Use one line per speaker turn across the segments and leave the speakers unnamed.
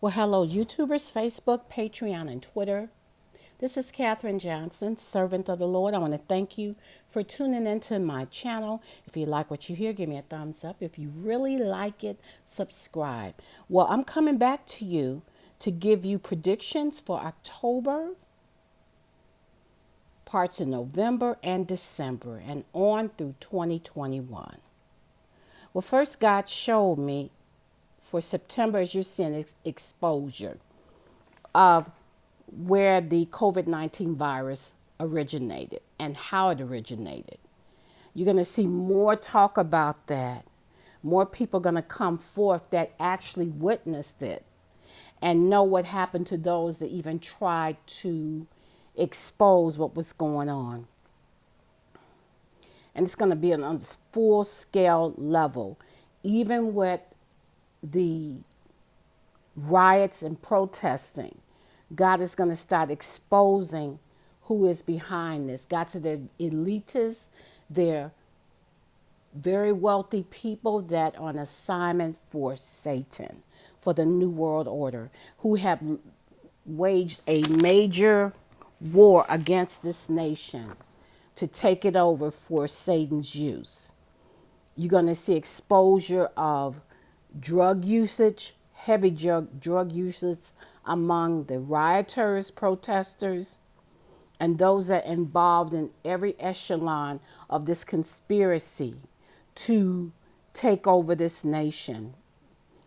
Well, hello, YouTubers, Facebook, Patreon, and Twitter. This is Katherine Johnson, servant of the Lord. I want to thank you for tuning into my channel. If you like what you hear, give me a thumbs up. If you really like it, subscribe. Well, I'm coming back to you to give you predictions for October, parts of November and December, and on through 2021. Well, first, God showed me for September, as you're seeing, exposure of where the COVID-19 virus originated and how it originated. You're going to see more talk about that. More people are going to come forth that actually witnessed it and know what happened to those that even tried to expose what was going on. And it's going to be on a full scale level, even with the riots and protesting. God is going to start exposing who is behind this. God said they're elitists, they're very wealthy people that are on assignment for Satan, for the New World Order, who have waged a major war against this nation to take it over for Satan's use. You're going to see exposure of drug usage, heavy drug usage among the rioters, protesters, and those that are involved in every echelon of this conspiracy to take over this nation.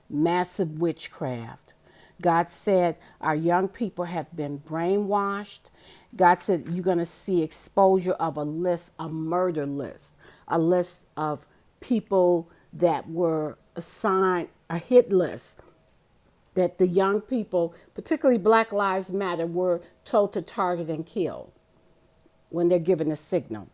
Massive witchcraft. God said our young people have been brainwashed. God said you're going to see exposure of a list, a murder list, a list of people that were assigned, a hit list that the young people, particularly Black Lives Matter, were told to target and kill when they're given a signal.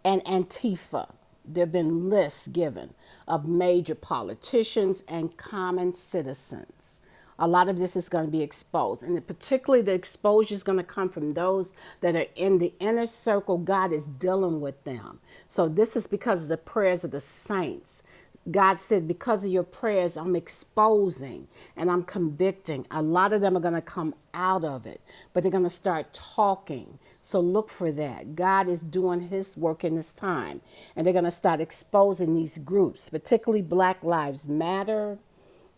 And Antifa, there have been lists given of major politicians and common citizens. A lot of this is going to be exposed. And particularly the exposure is going to come from those that are in the inner circle. God is dealing with them. So this is because of the prayers of the saints. God said, because of your prayers, I'm exposing and I'm convicting. A lot of them are going to come out of it, but they're going to start talking. So look for that. God is doing his work in this time, and they're going to start exposing these groups, particularly Black Lives Matter,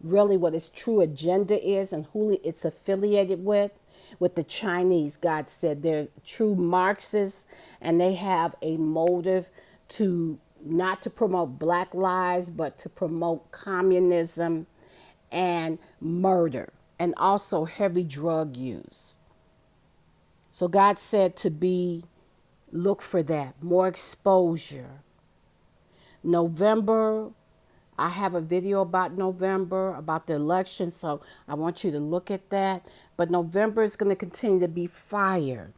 really what its true agenda is and who it's affiliated with the Chinese. God said they're true Marxists, and they have a motive to not to promote Black lives, but to promote communism and murder, and also heavy drug use. So God said look for that, more exposure. November, I have a video about November, about the election, so I want you to look at that. But November is going to continue to be fire.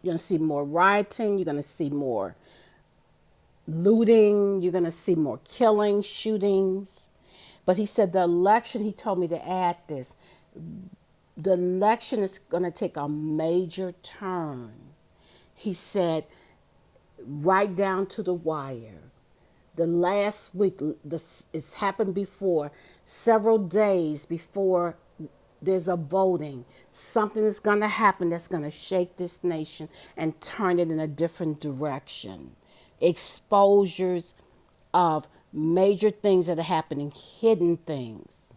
You're going to see more rioting, you're going to see more looting, you're going to see more killing, shootings. But he said the election, he told me to add this, the election is going to take a major turn. He said, right down to the wire. The last week, it's happened before, several days before there's a voting. Something is going to happen that's going to shake this nation and turn it in a different direction. Exposures of major things that are happening, hidden things.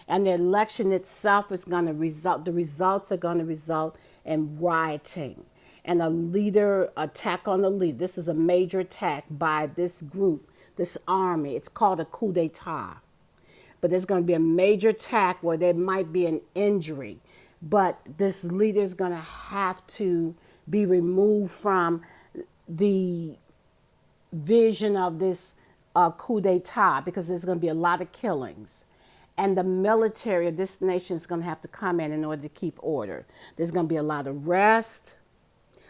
And the election itself is going to result, the results are going to result in rioting and a leader attack on the leader. This is a major attack by this group, this army. It's called a coup d'etat. But there's going to be a major attack where there might be an injury. But this leader is going to have to be removed from the vision of this coup d'etat, because there's going to be a lot of killings. And the military of this nation is going to have to come in order to keep order. There's going to be a lot of arrests,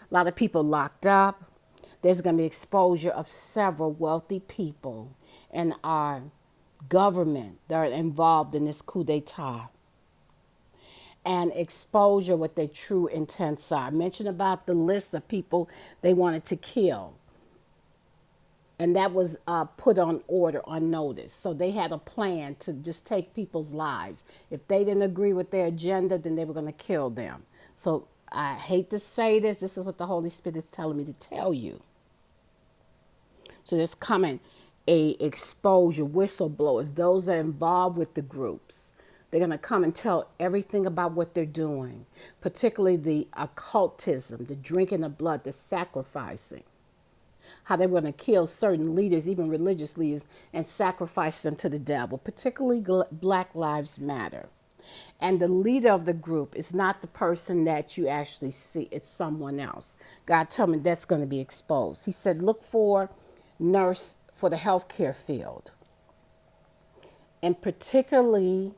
a lot of people locked up. There's going to be exposure of several wealthy people in our government that are involved in this coup d'etat. And exposure what their true intents are. I mentioned about the list of people they wanted to kill. And that was put on order, on notice. So they had a plan to just take people's lives. If they didn't agree with their agenda, then they were going to kill them. So I hate to say this. This is what the Holy Spirit is telling me to tell you. So there's coming a exposure, whistleblowers, those that are involved with the groups. They're going to come and tell everything about what they're doing, particularly the occultism, the drinking of blood, the sacrificing, how they were going to kill certain leaders, even religious leaders, and sacrifice them to the devil, particularly Black Lives Matter. And the leader of the group is not the person that you actually see, it's someone else. God told me that's going to be exposed. He said, look for nurse for the healthcare field, and particularly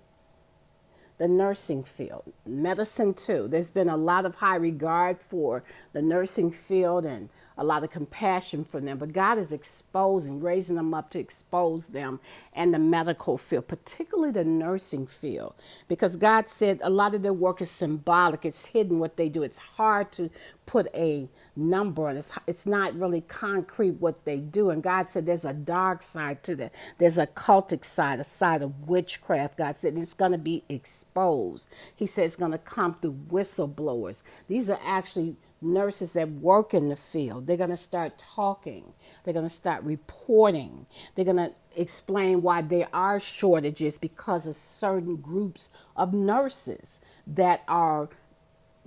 the nursing field, medicine too. There's been a lot of high regard for the nursing field and a lot of compassion for them, but God is exposing, raising them up to expose them and the medical field, particularly the nursing field, because God said a lot of their work is symbolic. It's hidden what they do. It's hard to put a number on. It's not really concrete what they do. And God said there's a dark side to that. There's a cultic side, a side of witchcraft. God said it's going to be exposed. He said it's going to come through whistleblowers. These are actually nurses that work in the field. They're going to start talking. They're going to start reporting. They're going to explain why there are shortages because of certain groups of nurses that are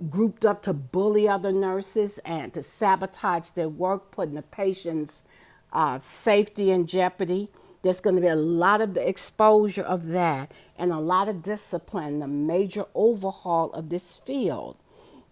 grouped up to bully other nurses and to sabotage their work, putting the patient's safety in jeopardy. There's going to be a lot of the exposure of that and a lot of discipline, a major overhaul of this field.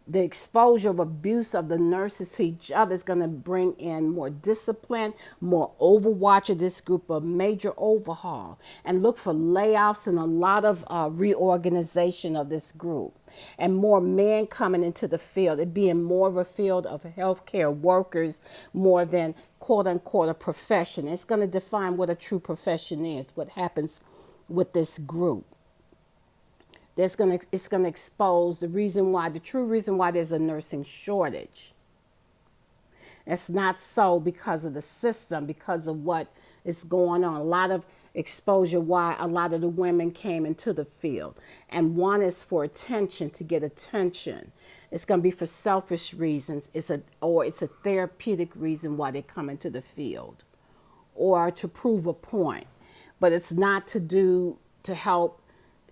The exposure of abuse of the nurses to each other is going to bring in more discipline, more overwatch of this group, a major overhaul. And look for layoffs and a lot of reorganization of this group. And more men coming into the field, it being more of a field of healthcare workers more than quote unquote a profession. It's going to define what a true profession is, what happens with this group. It's going to expose the true reason why there's a nursing shortage. It's not so because of the system, because of what is going on. A lot of exposure why a lot of the women came into the field. And one is for attention, to get attention. It's going to be for selfish reasons. It's a therapeutic reason why they come into the field, or to prove a point. But it's not to help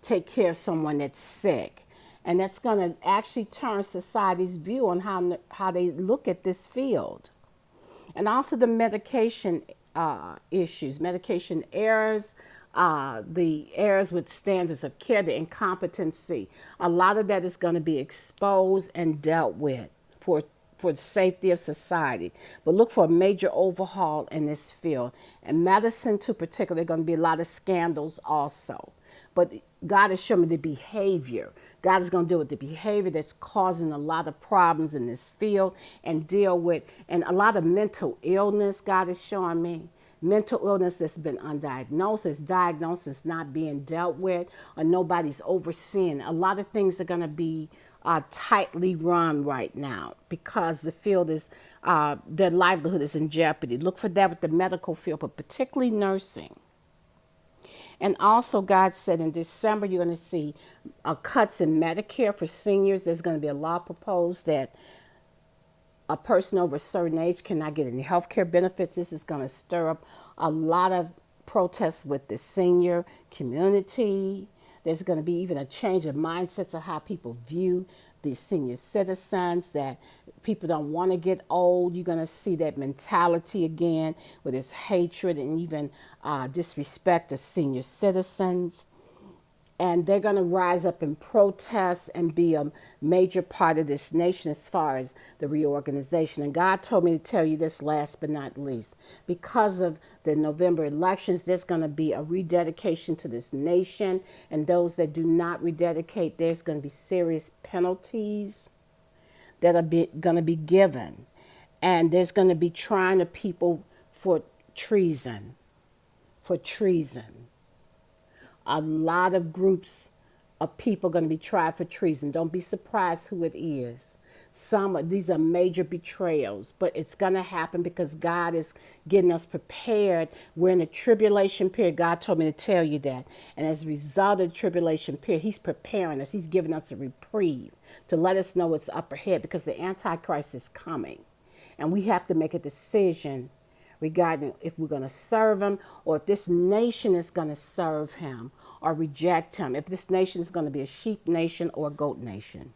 take care of someone that's sick. And that's going to actually turn society's view on how they look at this field. And also the medication issues, medication errors, the errors with standards of care, the incompetency. A lot of that is going to be exposed and dealt with for the safety of society. But look for a major overhaul in this field. And medicine too, particularly, going to be a lot of scandals also. But God has shown me the behavior. God is going to deal with the behavior that's causing a lot of problems in this field and deal with, and a lot of mental illness God is showing me. Mental illness that's been undiagnosed, it's diagnosed, it's not being dealt with, or nobody's overseeing. A lot of things are going to be tightly run right now because the field is, their livelihood is in jeopardy. Look for that with the medical field, but particularly nursing. And also, God said in December, you're going to see cuts in Medicare for seniors. There's going to be a law proposed that a person over a certain age cannot get any health care benefits. This is going to stir up a lot of protests with the senior community. There's going to be even a change of mindsets of how people view the senior citizens, that people don't want to get old. You're going to see that mentality again with this hatred and even disrespect of senior citizens. And they're going to rise up in protest and be a major part of this nation as far as the reorganization. And God told me to tell you this last but not least. Because of the November elections, there's going to be a rededication to this nation. And those that do not rededicate, there's going to be serious penalties that are going to be given. And there's going to be trying of people for treason. For treason. A lot of groups of people are going to be tried for treason. Don't be surprised who it is. These are major betrayals, but it's going to happen because God is getting us prepared. We're in a tribulation period. God told me to tell you that. And as a result of the tribulation period, he's preparing us. He's giving us a reprieve to let us know what's up ahead, because the Antichrist is coming. And we have to make a decision regarding if we're going to serve him, or if this nation is going to serve him or reject him, if this nation is going to be a sheep nation or a goat nation.